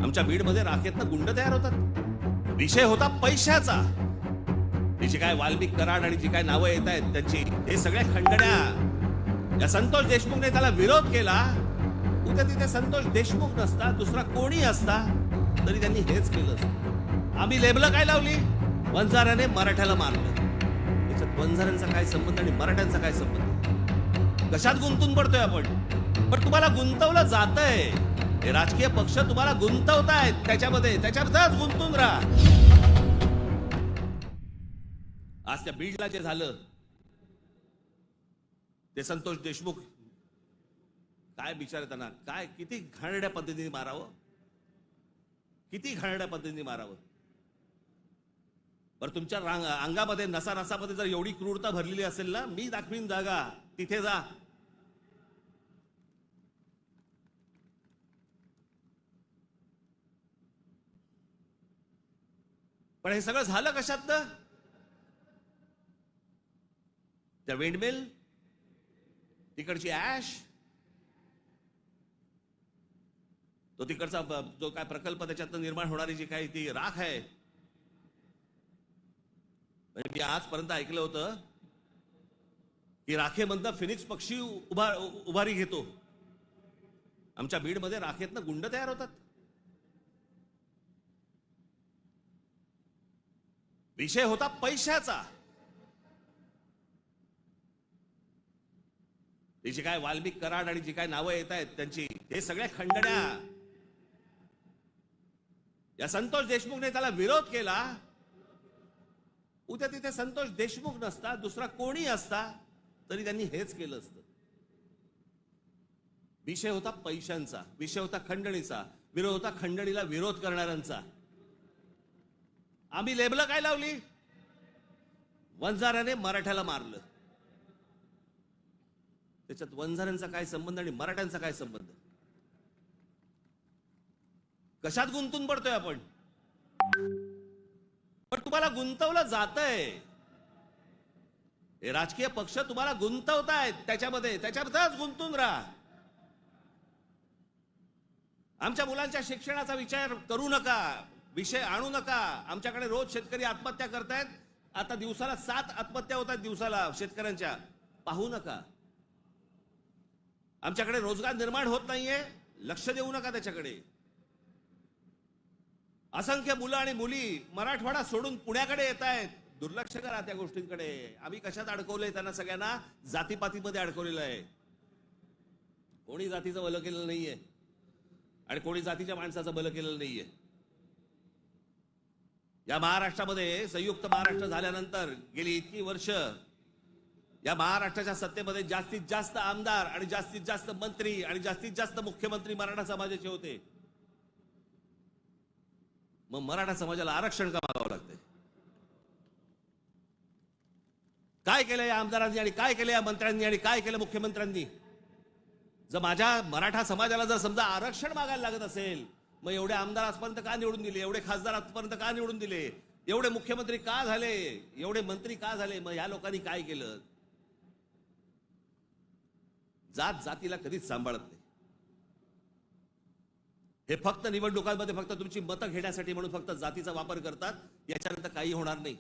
आमच्या बीडमध्ये राखेतनं गुंड तयार होतात. विषय होता पैशाचा. जी काय वाल्मिक कराड आणि जी काय नावं येत आहेत त्यांची, हे सगळ्या खंडण्या या संतोष देशमुखने त्याला विरोध केला. उद्या तिथे संतोष देशमुख नसता, दुसरा कोणी असता तरी त्यांनी हेच केलं असतं. आम्ही लेबल काय लावली, वंजाऱ्याने मराठ्याला मारलं. त्याच्यात वंजाऱ्यांचा काय संबंध आणि मराठ्यांचा काय संबंध? कशात गुंतून पडतोय आपण? पण तुम्हाला गुंतवलं जातंय. हे राजकीय पक्ष तुम्हाला गुंतवतायत त्याच्यातच गुंतून राहा. आज त्या बीडला जे झालं ते संतोष देशमुख काय बिचारे, त्यांना काय किती घाणेरड्या पद्धतीने मारावं, किती घाणेरड्या पद्धतीने मारावं. बरं, तुमच्या अंगामध्ये नसामध्ये जर एवढी क्रूरता भरलेली असेल ना, मी दाखवीन जागा, तिथे जा. पण हे सगळं झालं कशात? त्या विंडमिल, तिकडची ऍश, तो तिकडचा जो काय प्रकल्प, त्याच्यातनं निर्माण होणारी जी काही ती राख आहे. मी आजपर्यंत ऐकलं होतं की राखेमधनं फिनिक्स पक्षी उभारी घेतो. आमच्या बीडमध्ये राखेतनं गुंड तयार होतात. विषय होता पैशाचा. जी काय वाल्मिक कराड आणि जी काय नावं येत आहेत त्यांची, हे सगळ्या खंडण्या या संतोष देशमुखने त्याला विरोध केला. उद्या तिथे संतोष देशमुख नसता, दुसरा कोणी असता तरी त्यांनी हेच केलं असतं. विषय होता पैशांचा, विषय होता खंडणीचा, विरोध होता खंडणीला विरोध करणाऱ्यांचा. आम्ही लेबल काय लावली, वंजाऱ्याने मराठ्याला मारलं. त्याच्यात वंजाऱ्यांचा काय संबंध आणि मराठ्यांचा काय संबंध? कशात गुंतून पडतोय आपण? पण तुम्हाला गुंतवलं जातंय. हे राजकीय पक्ष तुम्हाला गुंतवतायत त्याच्यातच गुंतून राहा. आमच्या मुलांच्या शिक्षणाचा विचार करू नका, विषय आणू नका. आमच्याकडे रोज शेतकरी आत्महत्या करतायत. आता दिवसाला 7 आत्महत्या होतात दिवसाला शेतकऱ्यांच्या. पाहू नका. आमच्याकडे रोजगार निर्माण होत नाहीये, लक्ष देऊ नका त्याच्याकडे. असंख्य मुलं आणि मुली मराठवाडा सोडून पुण्याकडे येत आहेत, दुर्लक्ष करा त्या गोष्टींकडे. आम्ही कशात अडकवलंय त्यांना? सगळ्यांना जातीपातीमध्ये अडकवलेलं आहे. कोणी जातीचं भलं केलेलं नाहीये आणि कोणी जातीच्या माणसाचं भलं केलेलं नाहीये. या महाराष्ट्रामध्ये संयुक्त महाराष्ट्र झाल्यानंतर गेली इतकी वर्ष या महाराष्ट्राच्या सत्तेमध्ये जास्तीत जास्त आमदार आणि जास्तीत जास्त मंत्री आणि जास्तीत जास्त मुख्यमंत्री मराठा समाजाचे होते. मग मराठा समाजाला आरक्षण का मागावं लागतंय? काय केलं या आमदारांनी आणि काय केलं या मंत्र्यांनी आणि काय केलं मुख्यमंत्र्यांनी? जर माझ्या मराठा समाजाला जर समजा आरक्षण मागायला लागत असेल, मग एवढे आमदार आजपर्यंत का निवडून दिले? एवढे खासदार आजपर्यंत का निवडून दिले? एवढे मुख्यमंत्री का झाले? एवढे मंत्री का झाले? मग या लोकांनी काय केलं? जात जातीला कधीच सांभाळत नाही. हे फक्त निवडणुकांमध्ये फक्त तुमची मतं घेण्यासाठी म्हणून फक्त जातीचा वापर करतात. याच्यानंतर काही होणार नाही.